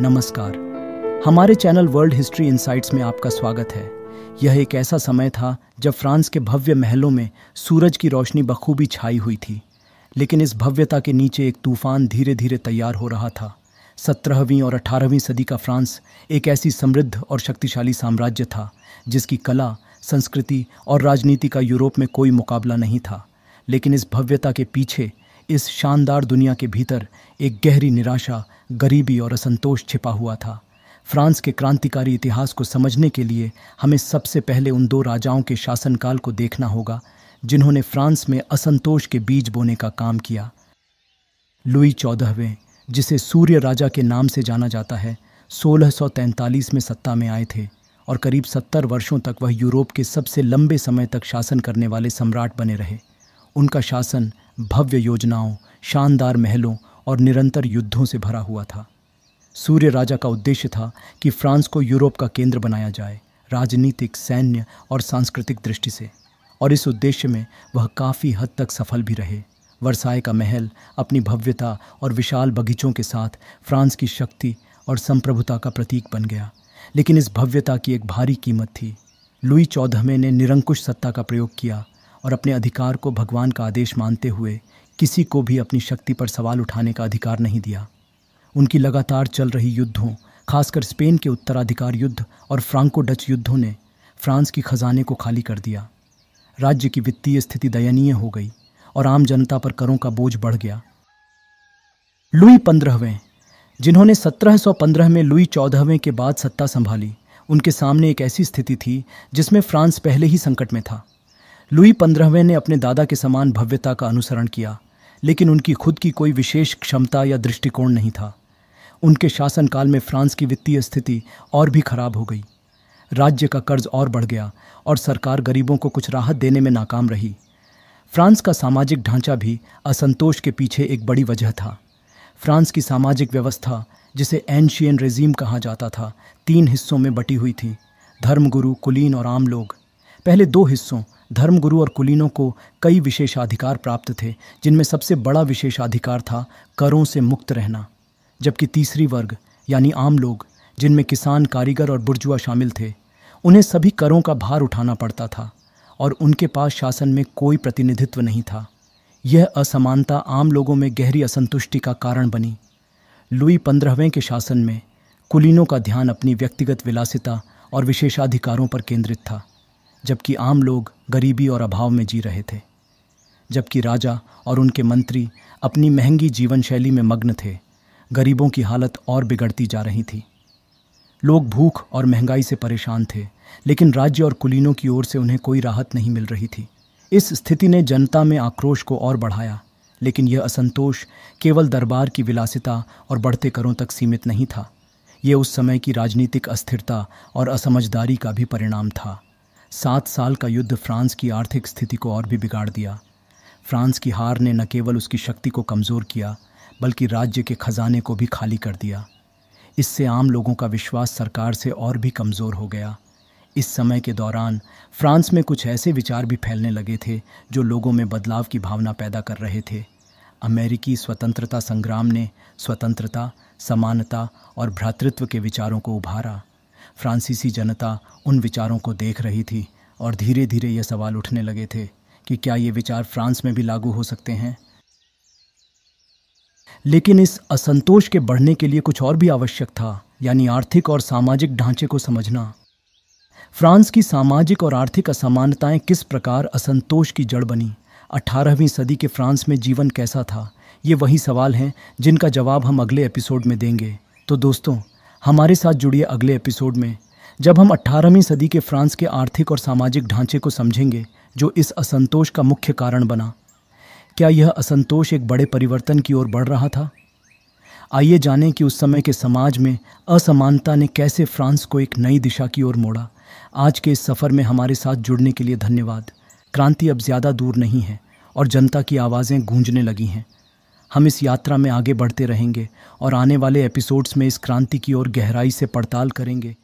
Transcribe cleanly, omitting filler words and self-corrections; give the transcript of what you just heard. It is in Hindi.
नमस्कार। हमारे चैनल वर्ल्ड हिस्ट्री इनसाइट्स में आपका स्वागत है। यह एक ऐसा समय था जब फ्रांस के भव्य महलों में सूरज की रोशनी बखूबी छाई हुई थी, लेकिन इस भव्यता के नीचे एक तूफान धीरे धीरे तैयार हो रहा था। 17वीं और 18वीं सदी का फ्रांस एक ऐसी समृद्ध और शक्तिशाली साम्राज्य था जिसकी कला, संस्कृति और राजनीति का यूरोप में कोई मुकाबला नहीं था। लेकिन इस भव्यता के पीछे, इस शानदार दुनिया के भीतर एक गहरी निराशा, गरीबी और असंतोष छिपा हुआ था। फ्रांस के क्रांतिकारी इतिहास को समझने के लिए हमें सबसे पहले उन दो राजाओं के शासनकाल को देखना होगा जिन्होंने फ्रांस में असंतोष के बीज बोने का काम किया। लुई 14वें, जिसे सूर्य राजा के नाम से जाना जाता है, 1643 में सत्ता में आए थे और करीब 70 वर्षों तक वह यूरोप के सबसे लंबे समय तक शासन करने वाले सम्राट बने रहे। उनका शासन भव्य योजनाओं, शानदार महलों और निरंतर युद्धों से भरा हुआ था। सूर्य राजा का उद्देश्य था कि फ्रांस को यूरोप का केंद्र बनाया जाए, राजनीतिक, सैन्य और सांस्कृतिक दृष्टि से, और इस उद्देश्य में वह काफ़ी हद तक सफल भी रहे। वर्साय का महल अपनी भव्यता और विशाल बगीचों के साथ फ्रांस की शक्ति और संप्रभुता का प्रतीक बन गया। लेकिन इस भव्यता की एक भारी कीमत थी। लुई 14वें ने निरंकुश सत्ता का प्रयोग किया और अपने अधिकार को भगवान का आदेश मानते हुए किसी को भी अपनी शक्ति पर सवाल उठाने का अधिकार नहीं दिया। उनकी लगातार चल रही युद्धों, खासकर स्पेन के उत्तराधिकार युद्ध और फ्रांको डच युद्धों ने फ्रांस की खजाने को खाली कर दिया। राज्य की वित्तीय स्थिति दयनीय हो गई और आम जनता पर करों का बोझ बढ़ गया। लुई 15वें, जिन्होंने 1715 में लुई 14वें के बाद सत्ता संभाली, उनके सामने एक ऐसी स्थिति थी जिसमें फ्रांस पहले ही संकट में था। लुई 15वें ने अपने दादा के समान भव्यता का अनुसरण किया, लेकिन उनकी खुद की कोई विशेष क्षमता या दृष्टिकोण नहीं था। उनके शासनकाल में फ्रांस की वित्तीय स्थिति और भी खराब हो गई। राज्य का कर्ज और बढ़ गया और सरकार गरीबों को कुछ राहत देने में नाकाम रही। फ्रांस का सामाजिक ढांचा भी असंतोष के पीछे एक बड़ी वजह था। फ्रांस की सामाजिक व्यवस्था, जिसे एंशियन रेजीम कहा जाता था, 3 हिस्सों में बटी हुई थी: धर्मगुरु, कुलीन और आम लोग। पहले 2 हिस्सों, धर्मगुरु और कुलीनों को कई विशेषाधिकार प्राप्त थे, जिनमें सबसे बड़ा विशेषाधिकार था करों से मुक्त रहना। जबकि तीसरी वर्ग यानी आम लोग, जिनमें किसान, कारीगर और बुर्जुआ शामिल थे, उन्हें सभी करों का भार उठाना पड़ता था और उनके पास शासन में कोई प्रतिनिधित्व नहीं था। यह असमानता आम लोगों में गहरी असंतुष्टि का कारण बनी। लुई 15वें के शासन में कुलीनों का ध्यान अपनी व्यक्तिगत विलासिता और विशेषाधिकारों पर केंद्रित था, जबकि आम लोग गरीबी और अभाव में जी रहे थे। जबकि राजा और उनके मंत्री अपनी महंगी जीवन शैली में मग्न थे, गरीबों की हालत और बिगड़ती जा रही थी। लोग भूख और महंगाई से परेशान थे, लेकिन राज्य और कुलीनों की ओर से उन्हें कोई राहत नहीं मिल रही थी। इस स्थिति ने जनता में आक्रोश को और बढ़ाया, लेकिन यह असंतोष केवल दरबार की विलासिता और बढ़ते करों तक सीमित नहीं था। यह उस समय की राजनीतिक अस्थिरता और असमझदारी का भी परिणाम था। 7 साल का युद्ध फ्रांस की आर्थिक स्थिति को और भी बिगाड़ दिया। फ्रांस की हार ने न केवल उसकी शक्ति को कमज़ोर किया, बल्कि राज्य के खजाने को भी खाली कर दिया। इससे आम लोगों का विश्वास सरकार से और भी कमज़ोर हो गया। इस समय के दौरान फ्रांस में कुछ ऐसे विचार भी फैलने लगे थे जो लोगों में बदलाव की भावना पैदा कर रहे थे। अमेरिकी स्वतंत्रता संग्राम ने स्वतंत्रता, समानता और भ्रातृत्व के विचारों को उभारा। फ्रांसीसी जनता उन विचारों को देख रही थी और धीरे धीरे ये सवाल उठने लगे थे कि क्या ये विचार फ्रांस में भी लागू हो सकते हैं। लेकिन इस असंतोष के बढ़ने के लिए कुछ और भी आवश्यक था, यानी आर्थिक और सामाजिक ढांचे को समझना। फ्रांस की सामाजिक और आर्थिक असमानताएं किस प्रकार असंतोष की जड़ बनी? 18वीं सदी के फ्रांस में जीवन कैसा था? ये वही सवाल हैं जिनका जवाब हम अगले एपिसोड में देंगे। तो दोस्तों, हमारे साथ जुड़िए अगले एपिसोड में, जब हम 18वीं सदी के फ्रांस के आर्थिक और सामाजिक ढांचे को समझेंगे जो इस असंतोष का मुख्य कारण बना। क्या यह असंतोष एक बड़े परिवर्तन की ओर बढ़ रहा था? आइए जानें कि उस समय के समाज में असमानता ने कैसे फ्रांस को एक नई दिशा की ओर मोड़ा। आज के इस सफ़र में हमारे साथ जुड़ने के लिए धन्यवाद। क्रांति अब ज़्यादा दूर नहीं है और जनता की आवाज़ें गूंजने लगी हैं। हम इस यात्रा में आगे बढ़ते रहेंगे और आने वाले एपिसोड्स में इस क्रांति की ओर गहराई से पड़ताल करेंगे।